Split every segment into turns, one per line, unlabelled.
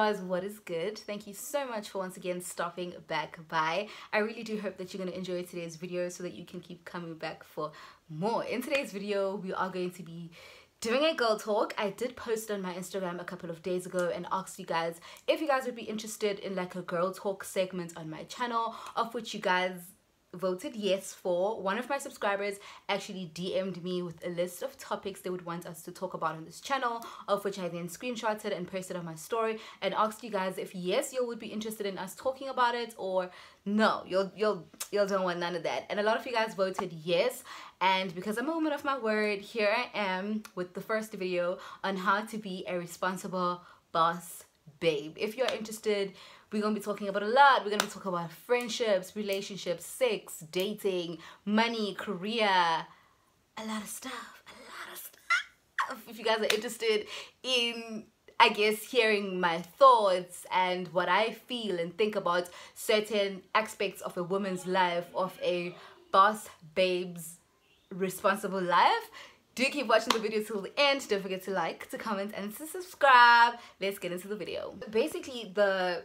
guys, what is good? Thank you so much for once again stopping back by. I really do hope that you're going to enjoy today's video so that you can keep coming back for more. In today's video, we are going to be doing a girl talk. I did post on my Instagram a couple of days ago and asked you guys if you guys would be interested in like a girl talk segment on my channel, of which you guys voted yes for. One of my subscribers actually DM'd me with a list of topics they would want us to talk about on this channel, of which I then screenshotted and posted on my story and asked you guys if yes, you would be interested in us talking about it, or no, you'll don't want none of that. And a lot of you guys voted yes, and because I'm a woman of my word, here I am with the first video on how to be a responsible boss babe. If you're interested, we're going to be talking about a lot. We're going to be talking about friendships, relationships, sex, dating, money, career, a lot of stuff. If you guys are interested in, I guess, hearing my thoughts and what I feel and think about certain aspects of a woman's life, of a boss babe's responsible life, do keep watching the video till the end. Don't forget to like, to comment, and to subscribe. Let's get into the video. Basically, the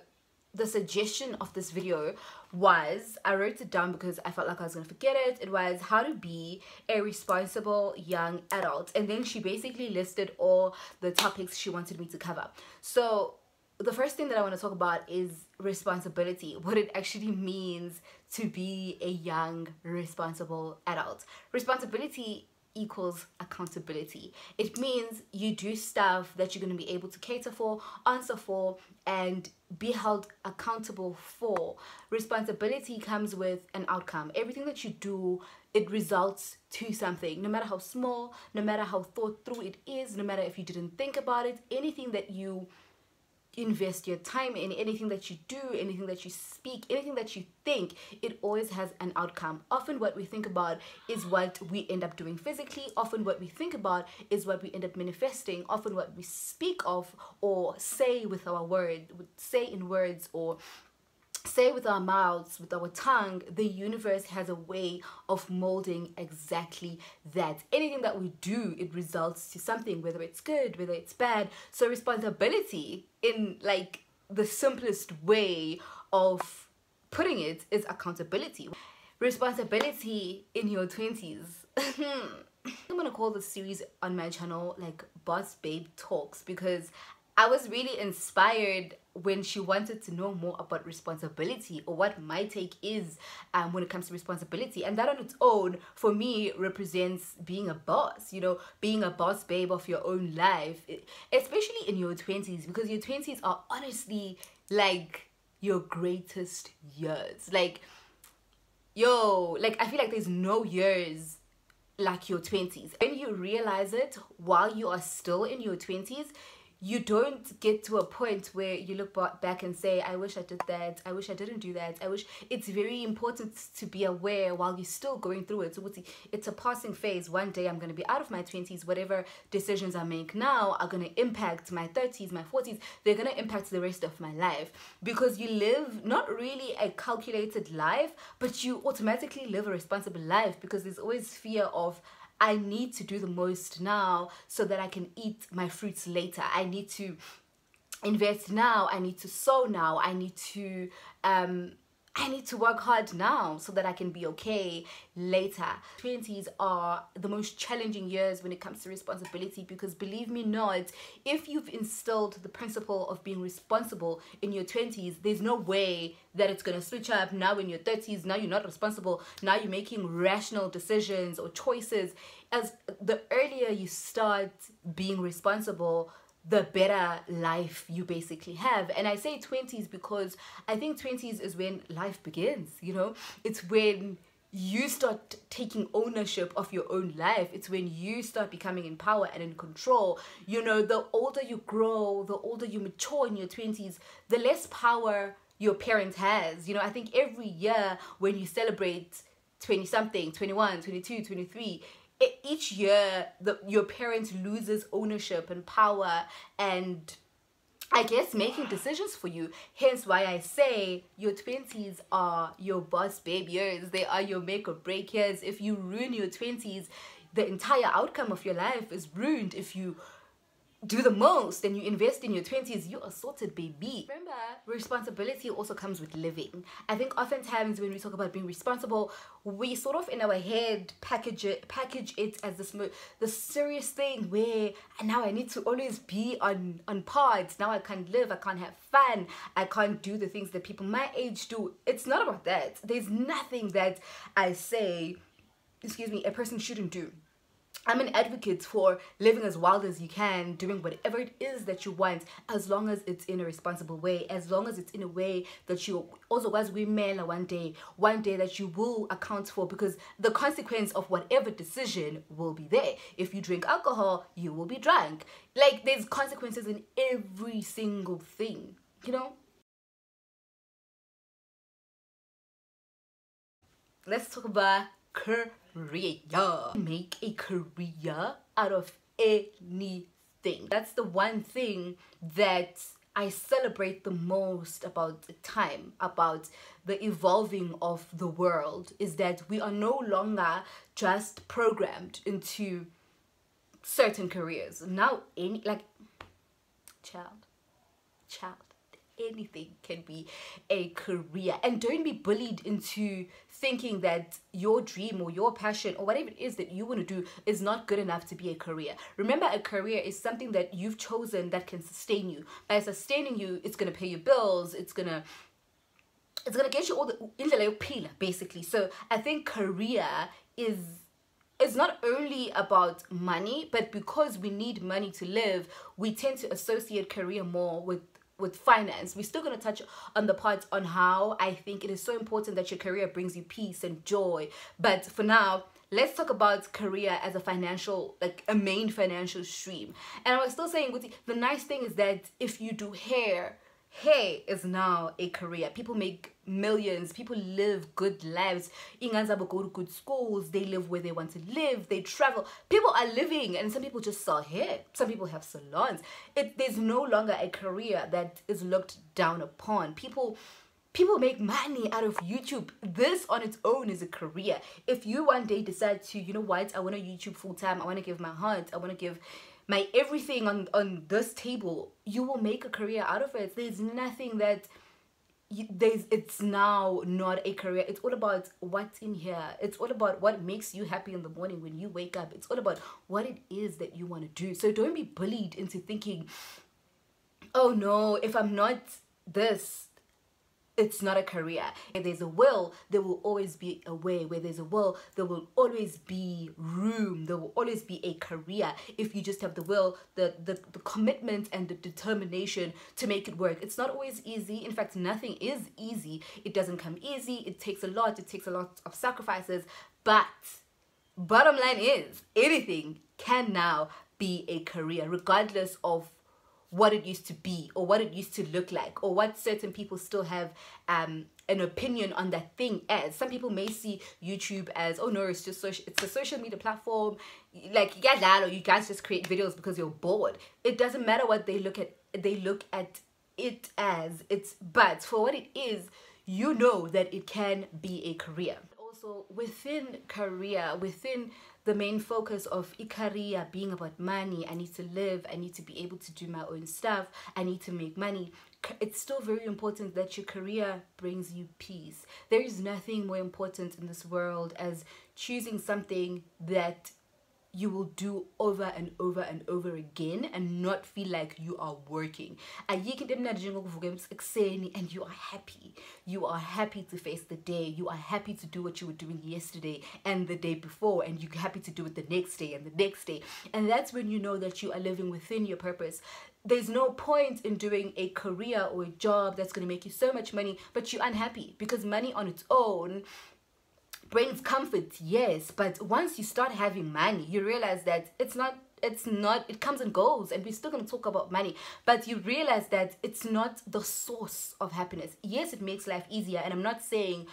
suggestion of this video was, I wrote it down because I felt like I was gonna forget it. It was how to be a responsible young adult, and then she basically listed all the topics she wanted me to cover. So the first thing that I want to talk about is responsibility, what it actually means to be a young responsible adult. Responsibility equals accountability. It means you do stuff that you're going to be able to cater for, answer for, and be held accountable for. Responsibility comes with an outcome. Everything that you do, it results to something, no matter how small, no matter how thought through it is, no matter if you didn't think about it. Anything that you invest your time in, anything that you do, anything that you speak, anything that you think, it always has an outcome. Often what we think about is what we end up doing physically. Often what we think about is what we end up manifesting. Often what we speak of or say with our word, say in words, or say with our mouths, with our tongue, the universe has a way of molding exactly that. Anything that we do, it results to something, whether it's good, whether it's bad. So responsibility, in like the simplest way of putting it, is accountability. Responsibility in your 20s. I'm gonna call this series on my channel like Boss Babe Talks, because I was really inspired when she wanted to know more about responsibility, or what my take is when it comes to responsibility. And that on its own, for me, represents being a boss, you know, being a boss babe of your own life, especially in your 20s, because your 20s are honestly like your greatest years. Like, yo, like I feel like there's no years like your 20s. When you realize it while you are still in your 20s, you don't get to a point where you look back and say, I wish I did that, I wish I didn't do that, I wish. It's very important to be aware while you're still going through it. So it's a passing phase. One day I'm going to be out of my 20s. Whatever decisions I make now are going to impact my 30s, my 40s. They're going to impact the rest of my life, because you live not really a calculated life, but you automatically live a responsible life, because there's always fear of, I need to do the most now so that I can eat my fruits later. I need to invest now. I need to sow now. I need to work hard now so that I can be okay later. 20s are the most challenging years when it comes to responsibility, because believe me not, if you've instilled the principle of being responsible in your 20s, there's no way that it's going to switch up now in your 30s. Now you're not responsible. Now you're making rational decisions or choices. As the earlier you start being responsible, the better life you basically have. And I say 20s because I think 20s is when life begins, you know. It's when you start taking ownership of your own life. It's when you start becoming in power and in control. You know, the older you grow, the older you mature in your 20s, the less power your parent has. You know, I think every year when you celebrate 20 something, 21, 22, 23, each year your parent loses ownership and power and, I guess, making decisions for you. Hence why I say your 20s are your boss babe years. They are your make or break years. If you ruin your 20s, the entire outcome of your life is ruined. If you do the most and you invest in your 20s, you are sorted, baby. Remember, responsibility also comes with living. I think oftentimes when we talk about being responsible, we sort of in our head package it as this serious thing where now I need to always be on pods. Now I can't live, I can't have fun, I can't do the things that people my age do. It's not about that. There's nothing that I say, excuse me, a person shouldn't do. I'm an advocate for living as wild as you can, doing whatever it is that you want, as long as it's in a responsible way, as long as it's in a way that you also, as we mail one day that you will account for, because the consequence of whatever decision will be there. If you drink alcohol, you will be drunk. Like, there's consequences in every single thing, you know? Let's talk about career. Make a career out of anything. That's the one thing that I celebrate the most about time, about the evolving of the world, is that we are no longer just programmed into certain careers. Now, child, anything can be a career. And don't be bullied into thinking that your dream or your passion or whatever it is that you want to do is not good enough to be a career. Remember, a career is something that you've chosen that can sustain you. By sustaining you, it's going to pay your bills, it's gonna get you all the indlela yokuphila, basically. So I think career is not only about money, but because we need money to live, we tend to associate career more with finance. We're still going to touch on the parts on how I think it is so important that your career brings you peace and joy. But for now, let's talk about career as a financial, like a main financial stream. And I was still saying, the nice thing is that if you do hair is now a career. People make millions, people live good lives. Ingazabo go to good schools, they live where they want to live, they travel. People are living, and some people just sell hair. Some people have salons. There's no longer a career that is looked down upon. People make money out of YouTube. This on its own is a career. If you one day decide to, you know what, I want to YouTube full time, I want to give my heart, I want to give my everything on this table, you will make a career out of it. There's nothing that it's now not a career. It's all about what's in here. It's all about what makes you happy in the morning when you wake up. It's all about what it is that you want to do. So don't be bullied into thinking, oh no, if I'm not this, it's not a career. If there's a will, there will always be a way. Where there's a will, there will always be room. There will always be a career if you just have the will, the commitment and the determination to make it work. It's not always easy. In fact, nothing is easy. It doesn't come easy. It takes a lot. It takes a lot of sacrifices. But bottom line is, anything can now be a career, regardless of what it used to be or what it used to look like or what certain people still have an opinion on that thing as. Some people may see YouTube as, oh no, it's just it's a social media platform, like you guys or you guys just create videos because you're bored. It doesn't matter what they look at it as. But for what it is, you know that it can be a career. Also within career, within the main focus of career being about money, I need to live, I need to be able to do my own stuff, I need to make money, it's still very important that your career brings you peace. There is nothing more important in this world as choosing something that you will do over and over and over again and not feel like you are working. And you are happy. You are happy to face the day. You are happy to do what you were doing yesterday and the day before, and you're happy to do it the next day and the next day. And that's when you know that you are living within your purpose. There's no point in doing a career or a job that's going to make you so much money, but you're unhappy, because money on its own brings comfort, yes, but once you start having money, you realize that it comes and goes, and we're still going to talk about money, but you realize that it's not the source of happiness. Yes, it makes life easier, and I'm not saying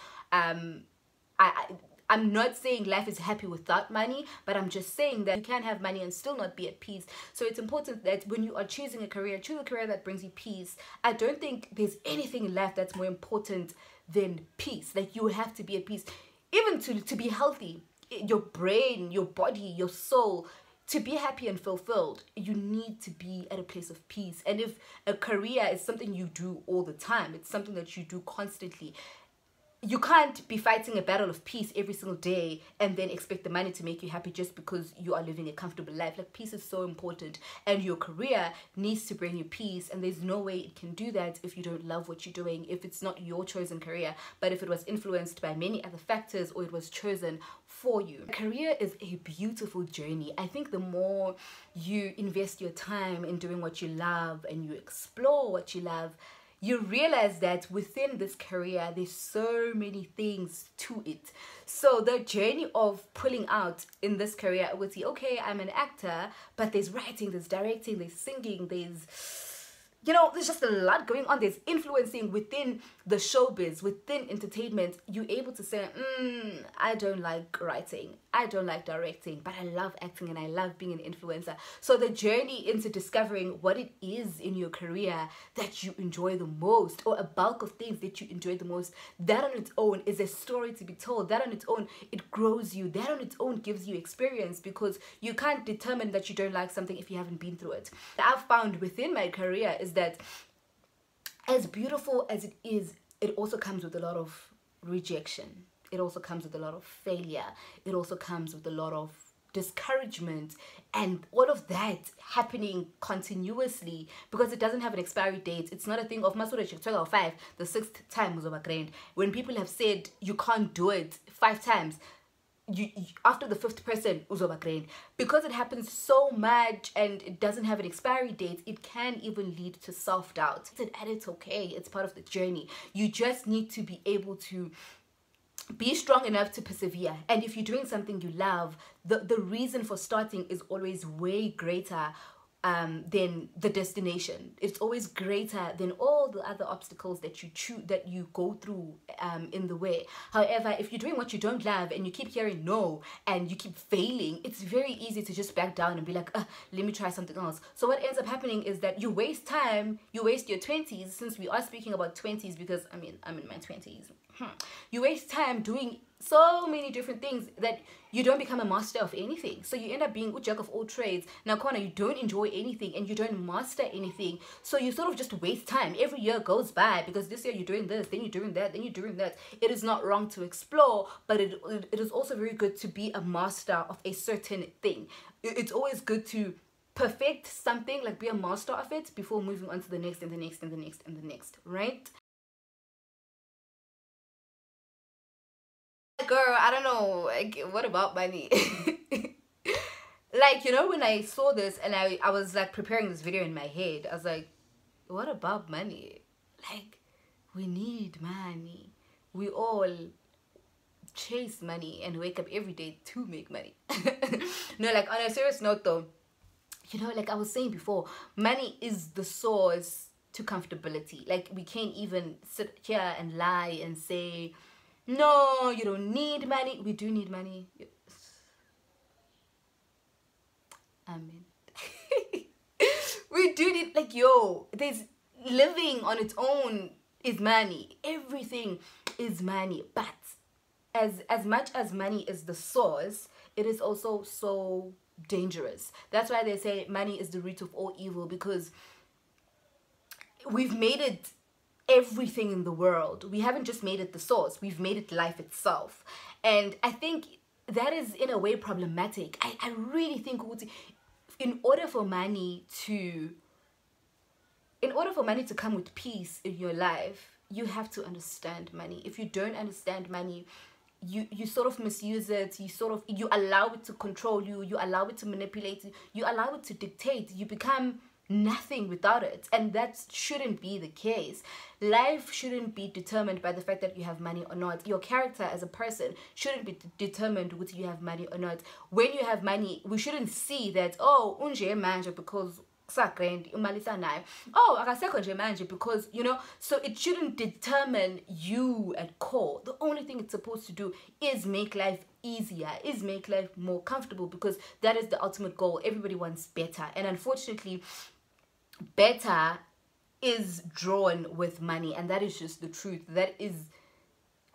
I'm not saying life is happy without money, but I'm just saying that you can have money and still not be at peace. So it's important that when you are choosing a career, choose a career that brings you peace. I don't think there's anything in life that's more important than peace. Like, you have to be at peace. Even to be healthy, your brain, your body, your soul, to be happy and fulfilled, you need to be at a place of peace. And if a career is something you do all the time, it's something that you do constantly, you can't be fighting a battle of peace every single day and then expect the money to make you happy just because you are living a comfortable life. Like, peace is so important, and your career needs to bring you peace, and there's no way it can do that if you don't love what you're doing, if it's not your chosen career, but if it was influenced by many other factors or it was chosen for you. A career is a beautiful journey. I think the more you invest your time in doing what you love and you explore what you love, you realize that within this career, there's so many things to it. So the journey of pulling out in this career would say, okay, I'm an actor, but there's writing, there's directing, there's singing, there's, you know, there's just a lot going on. There's influencing within the showbiz, within entertainment. You're able to say, I don't like writing, I don't like directing, but I love acting and I love being an influencer. So the journey into discovering what it is in your career that you enjoy the most, or a bulk of things that you enjoy the most, that on its own is a story to be told. That on its own, it grows you. That on its own gives you experience, because you can't determine that you don't like something if you haven't been through it. I've found within my career is that as beautiful as it is, it also comes with a lot of rejection. It also comes with a lot of failure. It also comes with a lot of discouragement, and all of that happening continuously because it doesn't have an expiry date. It's not a thing of Masura 12 or 5, the 6th time was over grand. When people have said you can't do it 5 times, you after the 5th person uzoba grain, because it happens so much and it doesn't have an expiry date, it can even lead to self-doubt. And it's okay, it's part of the journey. You just need to be able to be strong enough to persevere. And if you're doing something you love, the reason for starting is always way greater than the destination. It's always greater than all the other obstacles that you choose, that you go through in the way. However, if you're doing what you don't love and you keep hearing no and you keep failing, it's very easy to just back down and be like, let me try something else. So what ends up happening is that you waste time, you waste your 20s, since we are speaking about 20s, because I mean, I'm in my 20s. You waste time doing so many different things that you don't become a master of anything. So you end up being a jack of all trades. Now, Kwana, you don't enjoy anything and you don't master anything. So you sort of just waste time. Every year goes by because this year you're doing this, then you're doing that, then you're doing that. It is not wrong to explore, but it is also very good to be a master of a certain thing. It's always good to perfect something, like be a master of it before moving on to the next and the next and the next and the next, right? Girl, I don't know, like, what about money? Like, you know, when I saw this and I was like preparing this video in my head, I was like, what about money? Like, we need money. We all chase money and wake up every day to make money. No, like, on a serious note though, you know, like I was saying before, money is the source to comfortability. Like, we can't even sit here and lie and say, no, you don't need money. We do need money. Amen. We do need, like, yo, there's living on its own is money. Everything is money. But as much as money is the source, it is also so dangerous. That's why they say money is the root of all evil, because we've made it everything in the world. We haven't just made it the source, we've made it life itself. And I think that is in a way problematic. I really think in order for money to come with peace in your life, you have to understand money. If you don't understand money, you sort of misuse it, you allow it to control you, you allow it to manipulate you, you allow it to dictate. You become nothing without it, and that shouldn't be the case. Life shouldn't be determined by the fact that you have money or not. Your character as a person shouldn't be determined whether you have money or not. When you have money, we shouldn't see that, oh, unje manje because oh, akasekho nje manje because, you know. So it shouldn't determine you at core. The only thing it's supposed to do is make life easier, is make life more comfortable, because that is the ultimate goal. Everybody wants better, and unfortunately better is drawn with money, and that is just the truth. That is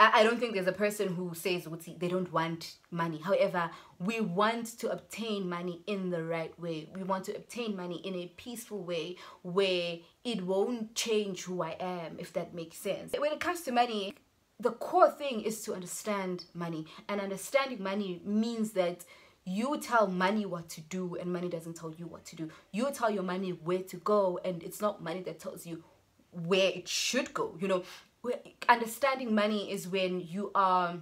I don't think there's a person who says they don't want money. However, we want to obtain money in the right way. We want to obtain money in a peaceful way where it won't change who I am, if that makes sense. When it comes to money, the core thing is to understand money. And understanding money means that you tell money what to do and money doesn't tell you what to do. You tell your money where to go and it's not money that tells you where it should go. You know, understanding money is when you are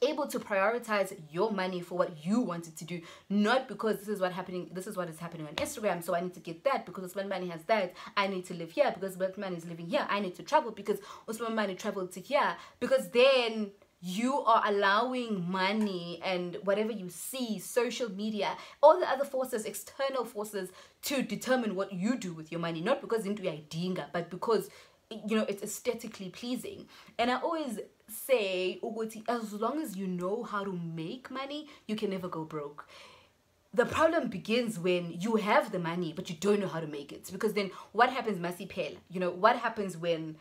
able to prioritize your money for what you want it to do, not because this is what is happening on Instagram, so I need to get that because Usman Mani has that. I need to live here because Usman Mani is living here. I need to travel because Usman Mani traveled to here. Because then you are allowing money and whatever you see, social media, all the other forces, external forces, to determine what you do with your money, not because into idinga, but because, you know, it's aesthetically pleasing. And I always say, as long as you know how to make money, you can never go broke. The problem begins when you have the money but you don't know how to make it, because then what happens, masipela? You know, what happens when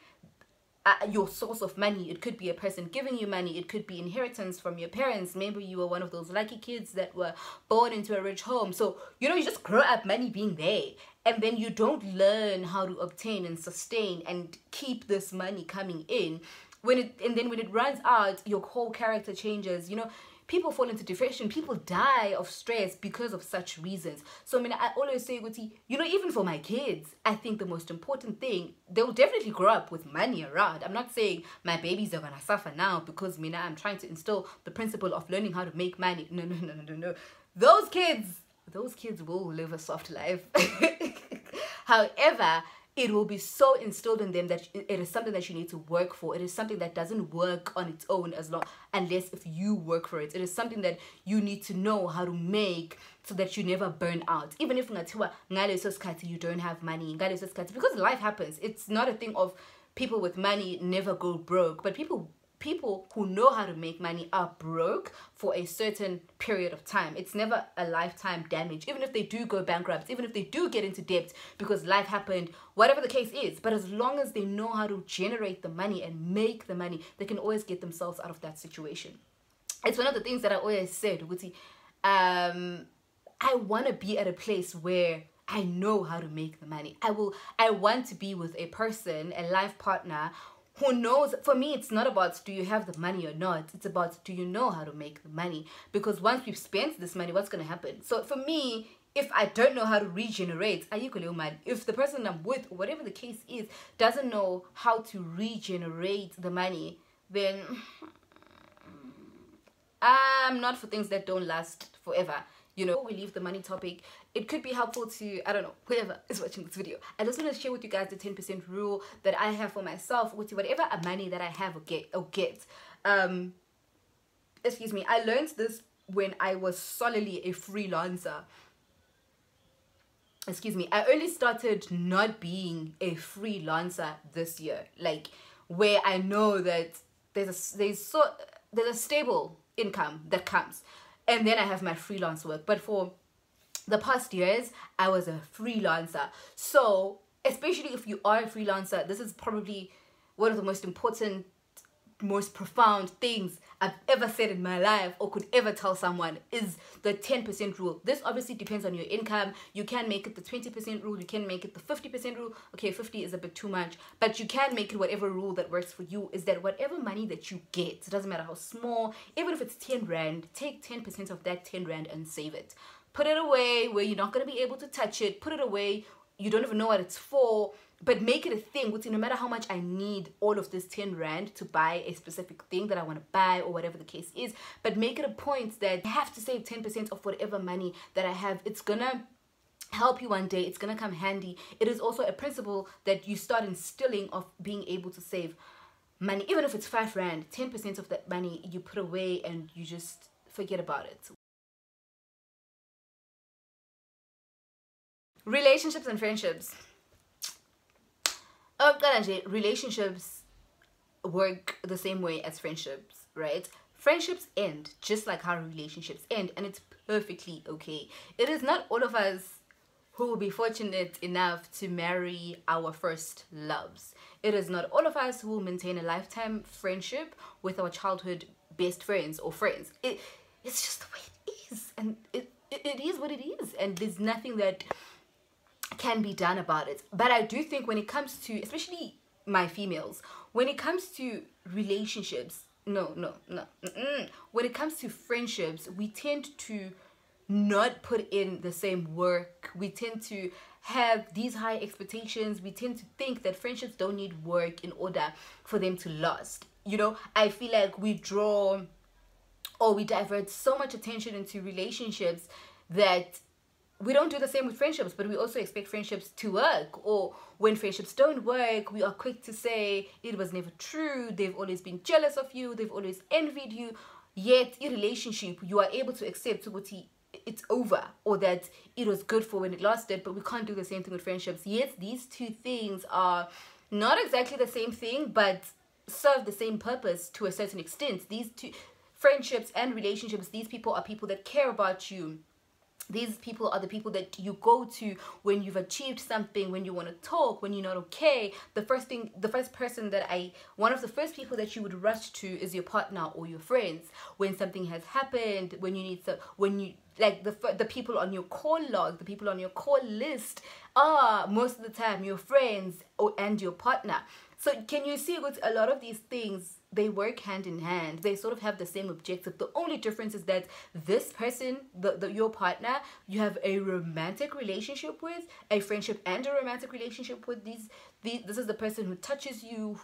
your source of money, it could be a person giving you money, it could be inheritance from your parents. Maybe you were one of those lucky kids that were born into a rich home, so you know, you just grow up money being there, and then you don't learn how to obtain and sustain and keep this money coming in. And then when it runs out, your whole character changes. You know, people fall into depression, people die of stress because of such reasons. So I mean, I always say, you know, even for my kids, I think the most important thing, they'll definitely grow up with money around. I'm not saying my babies are gonna suffer now because I'm trying to instill the principle of learning how to make money. No. Those kids will live a soft life. However, it will be so instilled in them that it is something that you need to work for. It is something that doesn't work on its own unless if you work for it. It is something that you need to know how to make so that you never burn out. Even if you don't have money, because life happens. It's not a thing of people with money never go broke, but people who know how to make money are broke for a certain period of time. It's never a lifetime damage, even if they do go bankrupt, even if they do get into debt because life happened, whatever the case is. But as long as they know how to generate the money and make the money, they can always get themselves out of that situation. It's one of the things that I always said, I want to be at a place where I know how to make the money. I want to be with a person, a life partner, who knows. For me, it's not about do you have the money or not. It's about do you know how to make the money? Because once we've spent this money, what's going to happen? So for me, if I don't know how to regenerate, if the person I'm with, or whatever the case is, doesn't know how to regenerate the money, then I'm not for things that don't last forever. You know, before we leave the money topic, it could be helpful to, I don't know, whoever is watching this video, I just want to share with you guys the 10% rule that I have for myself with whatever money that I have or get. Excuse me, I learned this when I was solely a freelancer. Excuse me, I only started not being a freelancer this year, like where I know that there's a stable income that comes. And then I have my freelance work. But for the past years, I was a freelancer. So, especially if you are a freelancer, this is probably one of the most important, most profound things I've ever said in my life or could ever tell someone is the 10% rule. This obviously depends on your income. You can make it the 20% rule. You can make it the 50% rule. Okay, 50 is a bit too much. But you can make it whatever rule that works for you, is that whatever money that you get, it doesn't matter how small, even if it's 10 Rand, take 10% of that 10 Rand and save it. Put it away where you're not going to be able to touch it. Put it away. You don't even know what it's for. But make it a thing, which no matter how much I need all of this 10 Rand to buy a specific thing that I want to buy or whatever the case is, but make it a point that I have to save 10% of whatever money that I have. It's gonna help you one day. It's gonna come handy. It is also a principle that you start instilling of being able to save money. Even if it's 5 Rand, 10% of that money you put away and you just forget about it. Relationships and friendships. Relationships work the same way as friendships, right? Friendships end just like how relationships end, and it's perfectly okay. It is not all of us who will be fortunate enough to marry our first loves. It is not all of us who will maintain a lifetime friendship with our childhood best friends or friends. It's just the way it is, and it is what it is, and there's nothing that can be done about it. But I do think when it comes to, especially my females, when it comes to relationships, when it comes to friendships, we tend to not put in the same work. We tend to have these high expectations. We tend to think that friendships don't need work in order for them to last. You know, I feel like we draw or we divert so much attention into relationships that we don't do the same with friendships, but we also expect friendships to work. Or when friendships don't work, we are quick to say it was never true, they've always been jealous of you, they've always envied you. Yet in relationship, you are able to accept it's over, or that it was good for when it lasted, but we can't do the same thing with friendships. Yet these two things are not exactly the same thing, but serve the same purpose to a certain extent. These two, friendships and relationships, these people are people that care about you. These people are the people that you go to when you've achieved something, when you want to talk, when you're not okay. One of the first people that you would rush to is your partner or your friends. When something has happened, when you need the people on your call log, the people on your call list are most of the time your friends and your partner. So can you see with a lot of these things, they work hand in hand. They sort of have the same objective. The only difference is that this person, your partner, you have a romantic relationship with, a friendship and a romantic relationship with. This is the person who touches you,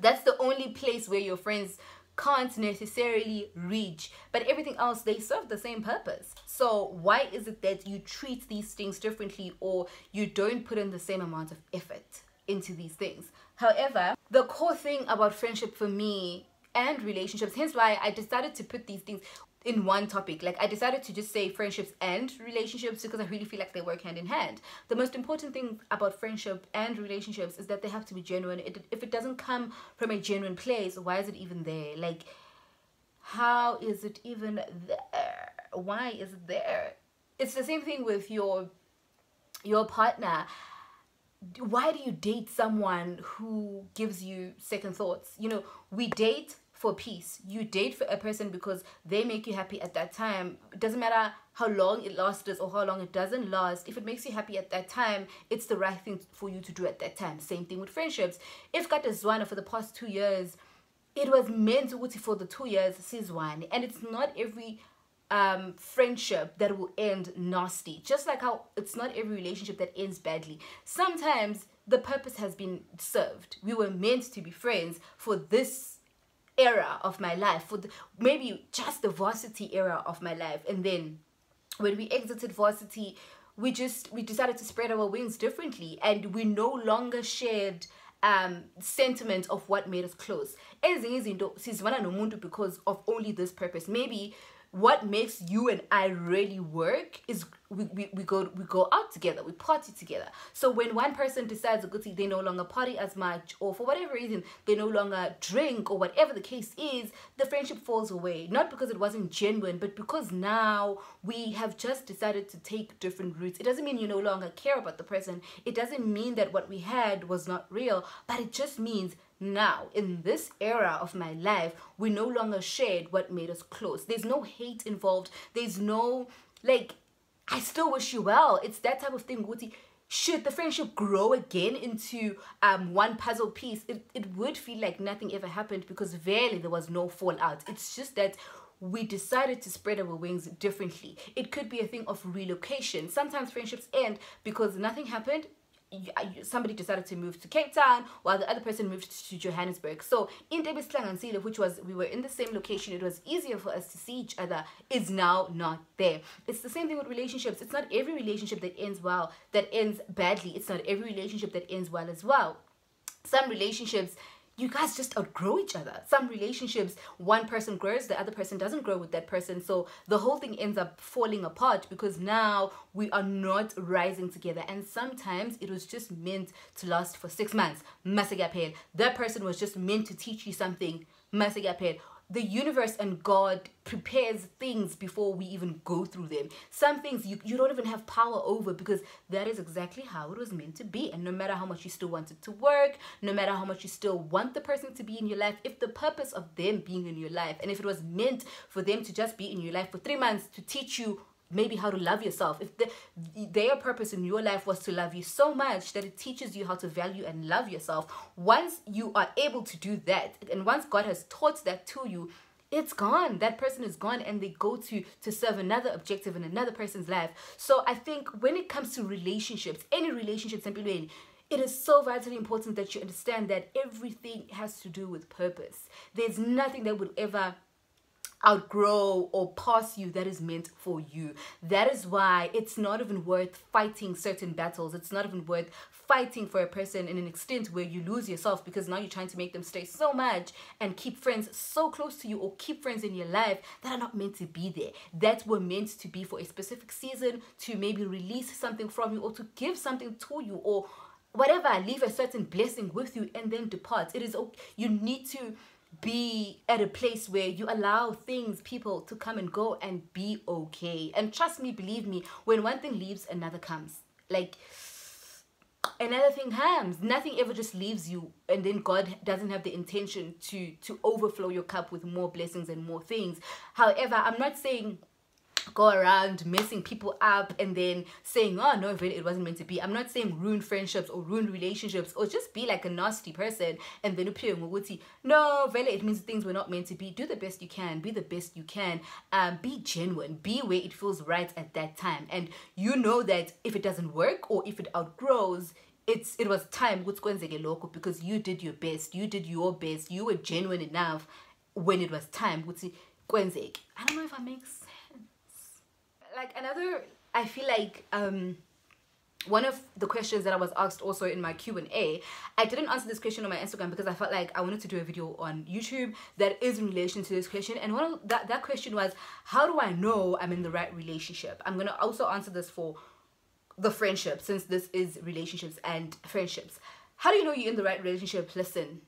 that's the only place where your friends can't necessarily reach, but everything else, they serve the same purpose. So why is it that you treat these things differently, or you don't put in the same amount of effort into these things? However, the core thing about friendship for me and relationships, hence why I decided to put these things in one topic. Like, I decided to just say friendships and relationships because I really feel like they work hand in hand. The most important thing about friendship and relationships is that they have to be genuine. If it doesn't come from a genuine place, why is it even there? Like, how is it even there? Why is it there? It's the same thing with your partner. Why do you date someone who gives you second thoughts? You know, we date for peace. You date for a person because they make you happy at that time. It doesn't matter how long it lasts or how long it doesn't last. If it makes you happy at that time, it's the right thing for you to do at that time. Same thing with friendships. If Katazwana for the past 2 years, it was meant to be for the 2 years, Sizwane, and it's not every friendship that will end nasty, just like how it's not every relationship that ends badly. Sometimes the purpose has been served. We were meant to be friends for this era of my life, for maybe just the varsity era of my life, and then when we exited varsity, we decided to spread our wings differently, and we no longer shared sentiment of what made us close. Because of only this purpose. Maybe what makes you and I really work is we go out together, we party together. So when one person decides they no longer party as much, or for whatever reason they no longer drink, or whatever the case is, the friendship falls away. Not because it wasn't genuine, but because now we have just decided to take different routes. It doesn't mean you no longer care about the person. It doesn't mean that what we had was not real, but it just means now, in this era of my life, we no longer shared what made us close. There's no hate involved. There's no, like, I still wish you well. It's that type of thing. Should the friendship grow again into one puzzle piece, it would feel like nothing ever happened, because really there was no fallout. It's just that we decided to spread our wings differently. It could be a thing of relocation. Sometimes friendships end because nothing happened. Somebody decided to move to Cape Town while the other person moved to Johannesburg. So in Debislangansile, which was, we were in the same location, it was easier for us to see each other, is now not there. It's the same thing with relationships. It's not every relationship that ends well, that ends badly. It's not every relationship that ends well as well. Some relationships, you guys just outgrow each other. Some relationships, one person grows, the other person doesn't grow with that person. So the whole thing ends up falling apart because now we are not rising together. And sometimes it was just meant to last for 6 months. That person was just meant to teach you something. the universe and God prepares things before we even go through them. Some things you don't even have power over, because that is exactly how it was meant to be. And no matter how much you still want it to work, no matter how much you still want the person to be in your life, if the purpose of them being in your life, and if it was meant for them to just be in your life for 3 months to teach you maybe how to love yourself, if their purpose in your life was to love you so much that it teaches you how to value and love yourself, once you are able to do that, and once God has taught that to you, it's gone. That person is gone, and they go to serve another objective in another person's life. So I think when it comes to relationships, any relationships, it is so vitally important that you understand that everything has to do with purpose. There's nothing that would ever outgrow or pass you that is meant for you. That is why it's not even worth fighting certain battles. It's not even worth fighting for a person in an extent where you lose yourself, because now you're trying to make them stay so much and keep friends so close to you, or keep friends in your life that are not meant to be there, that were meant to be for a specific season, to maybe release something from you, or to give something to you, or whatever, leave a certain blessing with you and then depart. It is okay. You need to be at a place where you allow things, people to come and go and be okay. And trust me, believe me, when one thing leaves, another comes. Like, another thing comes. Nothing ever just leaves you, and then God doesn't have the intention to overflow your cup with more blessings and more things. However, I'm not saying go around messing people up and then saying, oh no, really, it wasn't meant to be. I'm not saying ruin friendships or ruin relationships or just be like a nasty person and then no, really, it means things were not meant to be. Do the best you can, be the best you can, be genuine, be where it feels right at that time. And you know that if it doesn't work or if it outgrows, it was time because you did your best, you did your best, you were genuine enough when it was time. I don't know if that makes sense. Like I feel like one of the questions that I was asked also in my Q&A, I didn't answer this question on my Instagram because I felt like I wanted to do a video on YouTube that is in relation to this question. And one of that question was, how do I know I'm in the right relationship? I'm going to also answer this for the friendship, since this is relationships and friendships. How do you know you're in the right relationship? Listen.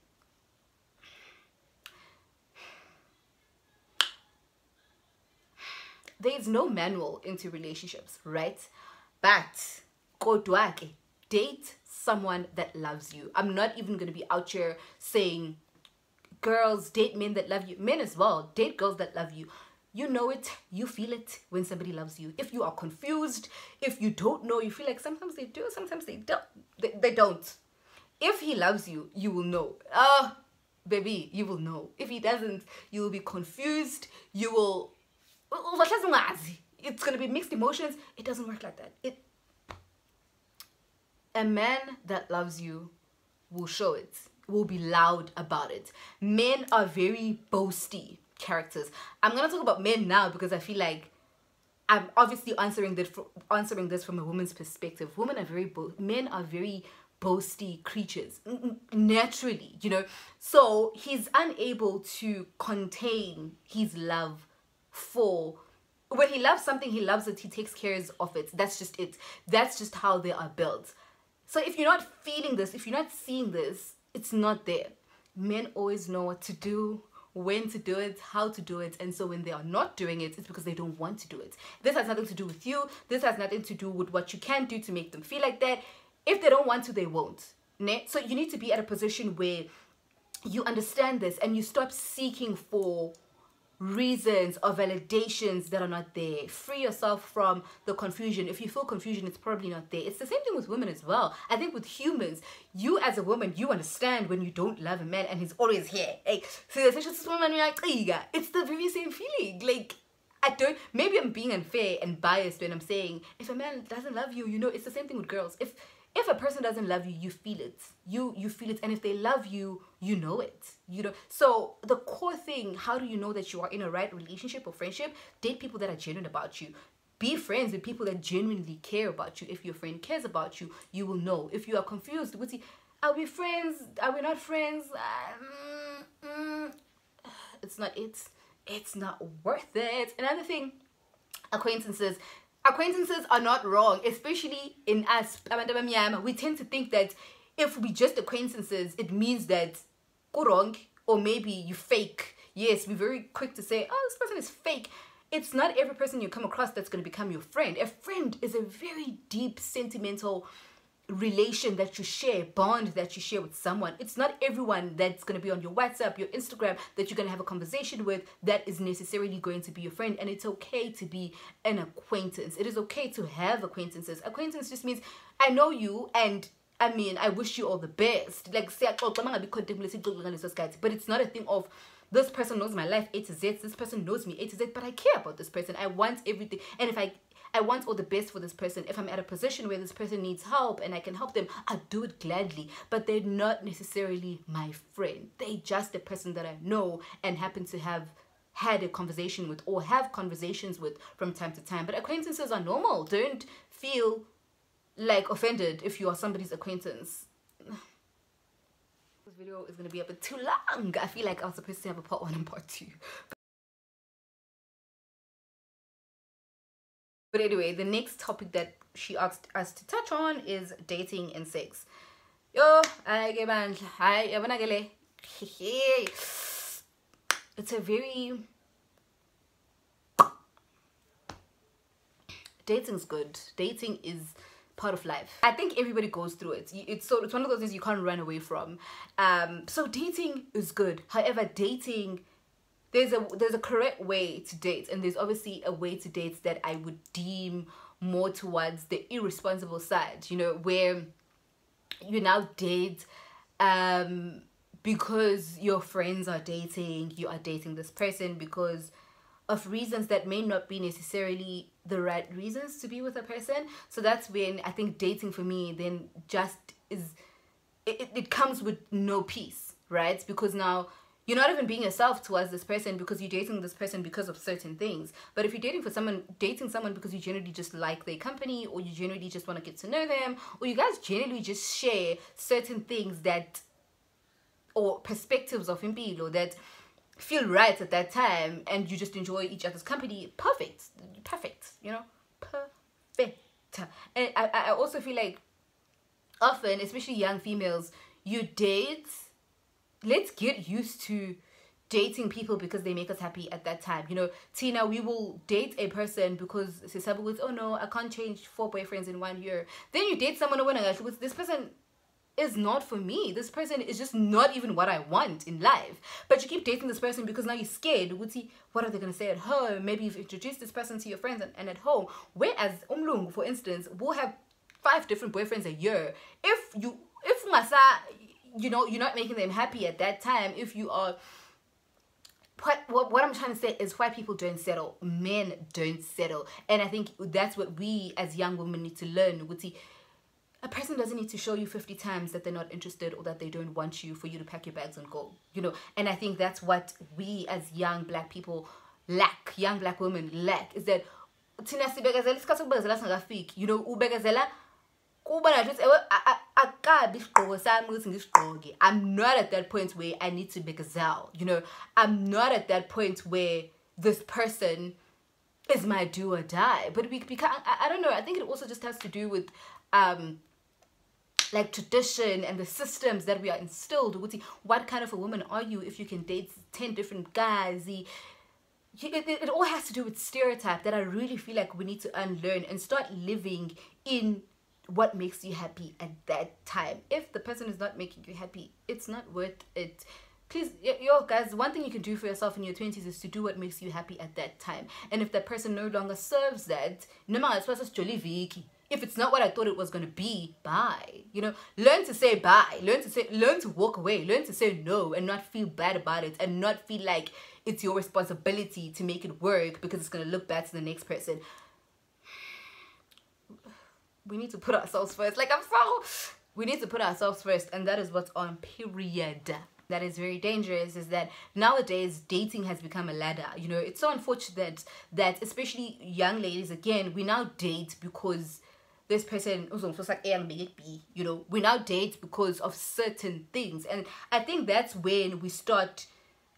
There's no manual into relationships, right? But date someone that loves you. I'm not even going to be out here saying girls date men that love you. Men as well, date girls that love you. You know it, you feel it when somebody loves you. If you are confused, if you don't know, you feel like sometimes they do, sometimes they don't. They don't. If he loves you, you will know. Baby, you will know. If he doesn't, you will be confused. You will... It's going to be mixed emotions. It doesn't work like that. A man that loves you will show it, will be loud about it. Men are very boasty characters. I'm going to talk about men now because I feel like I'm obviously answering this from a woman's perspective. Men are very boasty creatures naturally, you know. So he's unable to contain his love for, when he loves something, he loves it, he takes care of it. That's just it. That's just how they are built. So if you're not feeling this, if you're not seeing this, it's not there. Men always know what to do, when to do it, how to do it. And so when they are not doing it, it's because they don't want to do it. This has nothing to do with you. This has nothing to do with what you can do to make them feel like that. If they don't want to, they won't. So you need to be at a position where you understand this and you stop seeking for reasons or validations that are not there. Free yourself from the confusion. If you feel confusion, it's probably not there. It's the same thing with women as well. I think with humans, you as a woman, you understand when you don't love a man and he's always here. Like, so it's the very same feeling. Like, maybe I'm being unfair and biased when I'm saying if a man doesn't love you, you know, it's the same thing with girls. If a person doesn't love you, you feel it. You feel it. And if they love you, you know it. You know. So the core thing, how do you know that you are in a right relationship or friendship? Date people that are genuine about you. Be friends with people that genuinely care about you. If your friend cares about you, you will know. If you are confused, are we friends? Are we not friends? It's not it. It's not worth it. Another thing, acquaintances are not wrong, especially in us. We tend to think that if we just acquaintances, it means that go wrong, or maybe you fake. yes, we're very quick to say, oh, this person is fake. It's not every person you come across that's going to become your friend. A friend is a very deep, sentimental relation that you share, bond that you share with someone. It's not everyone that's going to be on your WhatsApp, your Instagram, that you're going to have a conversation with that is necessarily going to be your friend. And it's okay to be an acquaintance. It is okay to have acquaintances. Acquaintance just means I know you, and I mean, I wish you all the best. Like, but it's not a thing of this person knows my life A to Z, this person knows me A to Z, but I care about this person. I want everything. And if I want all the best for this person. If I'm at a position where this person needs help and I can help them, I do it gladly. But they're not necessarily my friend. They're just a person that I know and happen to have had a conversation with or have conversations with from time to time. But acquaintances are normal. Don't feel like offended if you are somebody's acquaintance. This video is going to be a bit too long. I feel like I was supposed to have a part 1 and part 2. But anyway, the next topic that she asked us to touch on is dating and sex. It's a very... Dating's good. Dating is part of life. I think everybody goes through it. It's one of those things you can't run away from. So dating is good. However, dating... There's a correct way to date, and there's obviously a way to date that I would deem more towards the irresponsible side, you know, where you now date because your friends are dating, you are dating this person because of reasons that may not be necessarily the right reasons to be with a person. So that's when I think dating for me then just is, it comes with no peace, right? Because now you're not even being yourself towards this person because you're dating this person because of certain things. But if you're dating someone because you generally just like their company, or you generally just want to get to know them, or you guys generally just share certain things that, or perspectives of impilo that feel right at that time, and you just enjoy each other's company, perfect, you know, perfect. And I also feel like often, especially young females, you date... Let's get used to dating people because they make us happy at that time. You know, Tina, we will date a person because oh no, I can't change 4 boyfriends in 1 year. Then you date someone with this person is not for me. This person is just not even what I want in life. But you keep dating this person because now you're scared. What are they going to say at home? Maybe you've introduced this person to your friends and at home. Whereas Umlung, for instance, will have 5 different boyfriends a year. If you know, you're not making them happy at that time. If you are... What I'm trying to say is why people don't settle. Men don't settle. And I think that's what we as young women need to learn. A person doesn't need to show you 50 times that they're not interested or that they don't want you for you to pack your bags and go. You know, and I think that's what we as young black people lack. Young black women lack. Is that... You know, I'm not at that point where I need to be gazelle, you know. I'm not at that point where this person is my do or die. But we can't, I don't know, I think it also just has to do with like tradition and the systems that we are instilled with. What kind of a woman are you if you can date 10 different guys? It all has to do with stereotype that I really feel like we need to unlearn and start living in what makes you happy at that time. If the person is not making you happy, it's not worth it. Please, yo guys, one thing you can do for yourself in your 20s is to do what makes you happy at that time. And if that person no longer serves that, if it's not what I thought it was going to be, bye. You know, learn to say bye, learn to walk away, learn to say no and not feel bad about it, and not feel like it's your responsibility to make it work because it's going to look bad to the next person. We need to put ourselves first. We need to put ourselves first, and that is what's on, period. That is very dangerous, is that nowadays dating has become a ladder. You know, it's so unfortunate that especially young ladies, again, we now date because this person, you know, we now date because of certain things. And I think that's when we start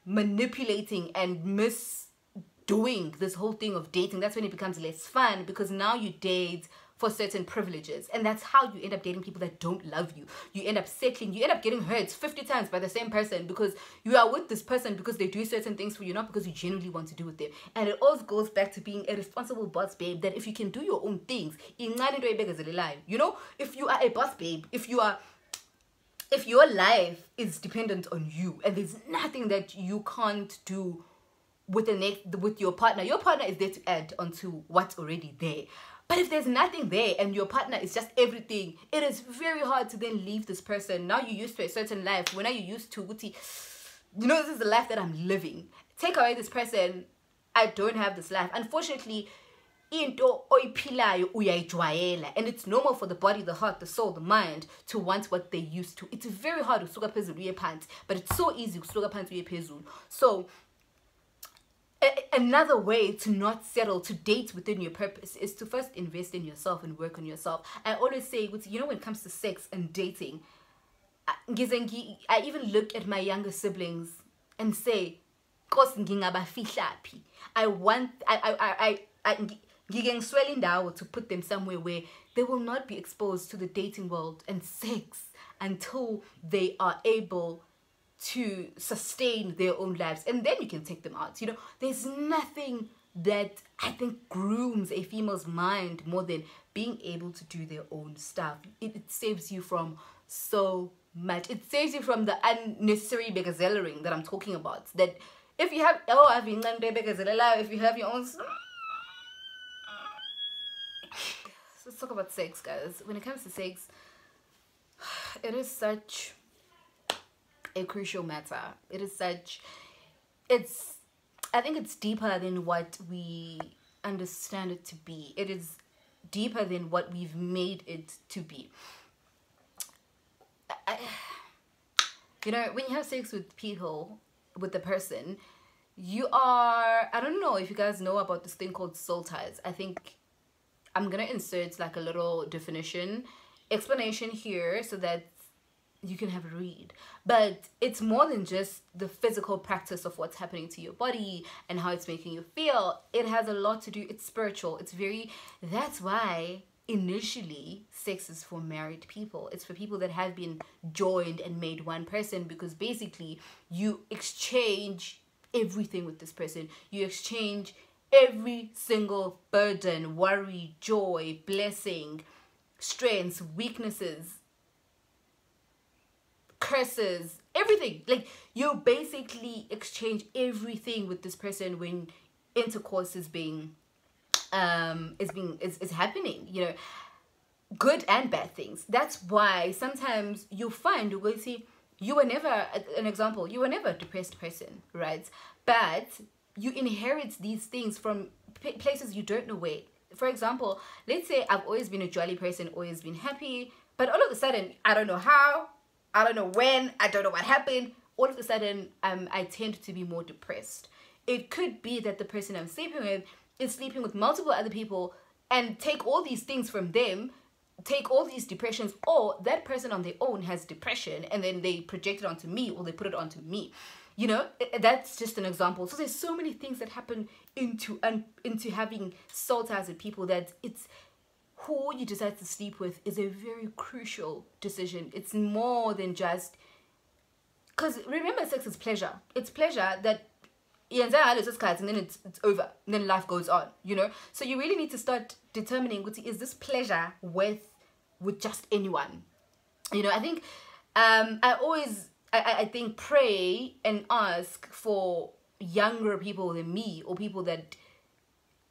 manipulating and misdoing this whole thing of dating. That's when it becomes less fun, because now you date for certain privileges, and that's how you end up dating people that don't love you. You end up settling, you end up getting hurt 50 times by the same person because you are with this person because they do certain things for you, not because you genuinely want to do with them. And it all goes back to being a responsible boss babe, that if you can do your own things, you know, if you are a boss babe, if your life is dependent on you and there's nothing that you can't do with your partner is there to add onto what's already there. But if there's nothing there and your partner is just everything, it is very hard to then leave this person. Now you're used to a certain life. When are you used to, you know, this is the life that I'm living. Take away this person, I don't have this life. Unfortunately, into oyiphilayo uyayijwayela, and it's normal for the body, the heart, the soul, the mind to want what they used to. It's very hard to suka phezulu uye phansi, but it's so easy to suka phansi uye phezulu. So another way to not settle, to date within your purpose, is to first invest in yourself and work on yourself. I always say, you know, when it comes to sex and dating, I even look at my younger siblings and say, I want to put them somewhere where they will not be exposed to the dating world and sex until they are able to sustain their own lives, and then you can take them out. You know, there's nothing that I think grooms a female's mind more than being able to do their own stuff. It saves you from so much. It saves you from the unnecessary begazelling that I'm talking about. That if you have if you have your own, let's talk about sex, guys. When it comes to sex, it is such a crucial matter. It is such, I think it's deeper than what we understand it to be. It is deeper than what we've made it to be. You know, when you have sex with people, with the person, you are, I don't know if you guys know about this thing called soul ties. I think I'm gonna insert like a little explanation here so that you can have a read. But it's more than just the physical practice of what's happening to your body and how it's making you feel. It has a lot to do, it's spiritual. That's why initially sex is for married people. It's for people that have been joined and made one person, because basically you exchange everything with this person. You exchange every single burden, worry, joy, blessing, strengths, weaknesses, curses, everything. Like, you basically exchange everything with this person when intercourse is happening, you know, good and bad things. That's why sometimes you'll find, you were never, an example, you were never a depressed person, right? But you inherit these things from places you don't know where. For example, let's say I've always been a jolly person, always been happy, but all of a sudden, I don't know how, I don't know when, I don't know what happened, all of a sudden I tend to be more depressed. It could be that the person I'm sleeping with is sleeping with multiple other people, and take all these things from them, take all these depressions, or that person on their own has depression and then they project it onto me, or they put it onto me. You know, that's just an example. So there's so many things that happen into having soul ties with people, that it's who you decide to sleep with is a very crucial decision. It's more than just, because remember, sex is pleasure. It's pleasure that and then it's over, and then life goes on, you know. So you really need to start determining, is this pleasure with just anyone, you know. I think I think pray and ask for younger people than me, or people that,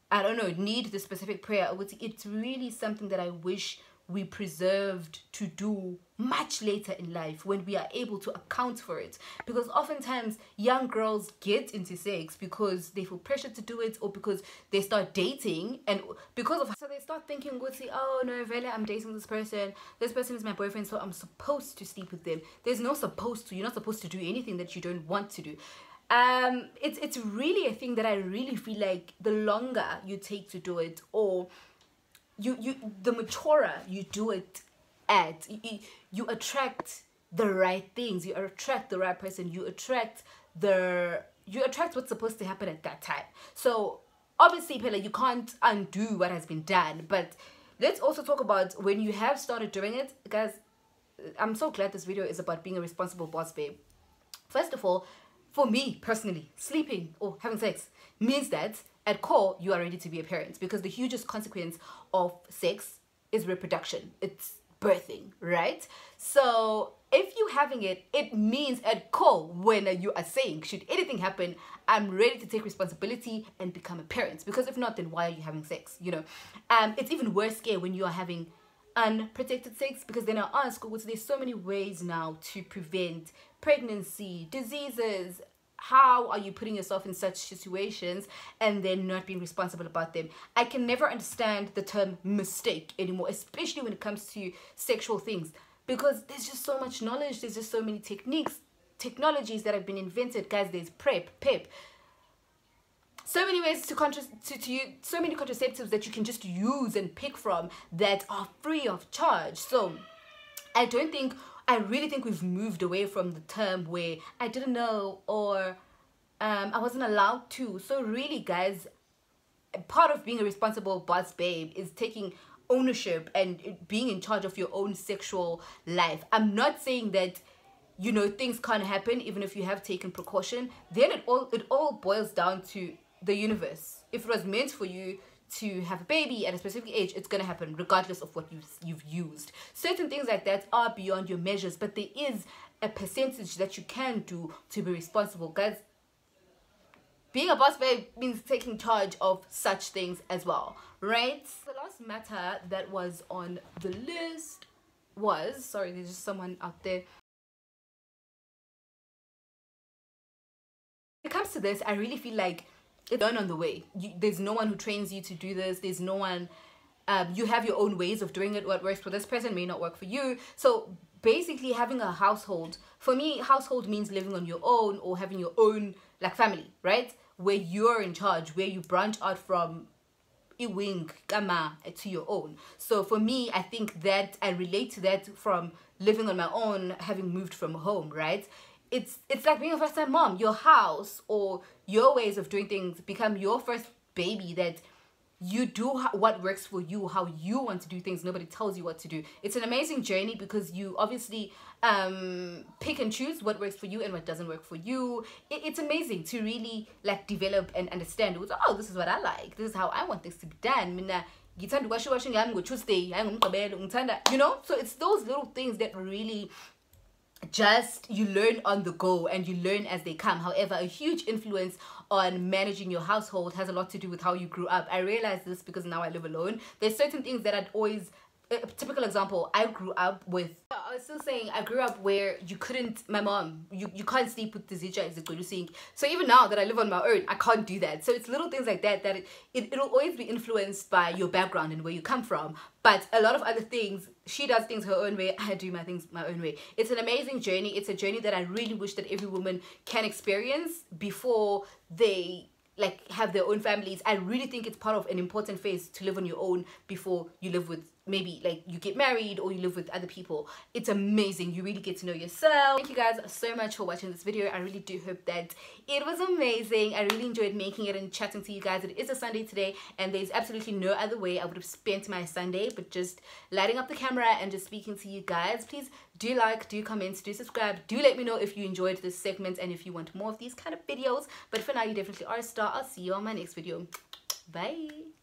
I don't know, need the specific prayer. It's really something that I wish we preserved to do much later in life, when we are able to account for it. Because oftentimes young girls get into sex because they feel pressure to do it, or because they start dating, and so they start thinking, oh no, really, I'm dating this person is my boyfriend, so I'm supposed to sleep with them. There's no supposed to. You're not supposed to do anything that you don't want to do. It's really a thing that I really feel like the longer you take to do it, or the maturer you do it at, you attract the right things, you attract the right person, you attract what's supposed to happen at that time. So obviously, Pella, you can't undo what has been done, but let's also talk about when you have started doing it. Guys, I'm so glad this video is about being a responsible boss babe. First of all, for me personally, sleeping or having sex means that at core you are ready to be a parent, because the hugest consequence of sex is reproduction. It's birthing, right? So if you're having it, it means at core when you are saying, should anything happen, I'm ready to take responsibility and become a parent. Because if not, then why are you having sex? You know, it's even worse scare when you are having unprotected sex, because then I ask, there's so many ways now to prevent pregnancy, diseases. How are you putting yourself in such situations and then not being responsible about them? I can never understand the term mistake anymore, especially when it comes to sexual things, because there's just so much knowledge, there's just so many technologies that have been invented. Guys, there's PrEP, so many ways to use, so many contraceptives that you can just use and pick from that are free of charge. So I really think we've moved away from the term where I didn't know or I wasn't allowed to. So really, guys, part of being a responsible boss babe is taking ownership and being in charge of your own sexual life. I'm not saying that, you know, things can't happen even if you have taken precaution. Then it all boils down to the universe. If it was meant for you to have a baby at a specific age, it's going to happen regardless of what you've used. Certain things like that are beyond your measures, but there is a percentage that you can do to be responsible. Guys, being a boss babe means taking charge of such things as well, right? The last matter that was on the list was, sorry, there's just someone out there. When it comes to this, I really feel like it's done on the way. There's no one who trains you to do this. There's no one, you have your own ways of doing it. What works for this person may not work for you. So basically having a household, for me, household means living on your own or having your own like family, right? Where you're in charge, where you branch out from iwing kama to your own. So for me, I think that I relate to that from living on my own, having moved from home, right? It's like being a first-time mom. Your house or your ways of doing things become your first baby, that you do what works for you, how you want to do things. Nobody tells you what to do. It's an amazing journey because you obviously pick and choose what works for you and what doesn't work for you. It's amazing to really like develop and understand. Oh, this is what I like. This is how I want things to be done. You know, so it's those little things that really just you learn on the go and you learn as they come. However, a huge influence on managing your household has a lot to do with how you grew up. I realize this because now I live alone. There's certain things that I'd always, a typical example, I grew up with, I was still saying, I grew up where you couldn't, my mom, you can't sleep with the zija as the sink. So even now that I live on my own, I can't do that. So it's little things like that that it'll always be influenced by your background and where you come from. But a lot of other things, she does things her own way, I do my things my own way. It's an amazing journey. It's a journey that I really wish that every woman can experience before they like have their own families. I really think it's part of an important phase to live on your own before you live with, maybe like you get married or you live with other people. It's amazing. You really get to know yourself. Thank you guys so much for watching this video. I really do hope that it was amazing. I really enjoyed making it and chatting to you guys. It is a Sunday today and there's absolutely no other way I would have spent my Sunday but just lighting up the camera and just speaking to you guys. Please do like, do comment, do subscribe. Do let me know if you enjoyed this segment and if you want more of these kind of videos. But for now, you definitely are a star. I'll see you on my next video. Bye.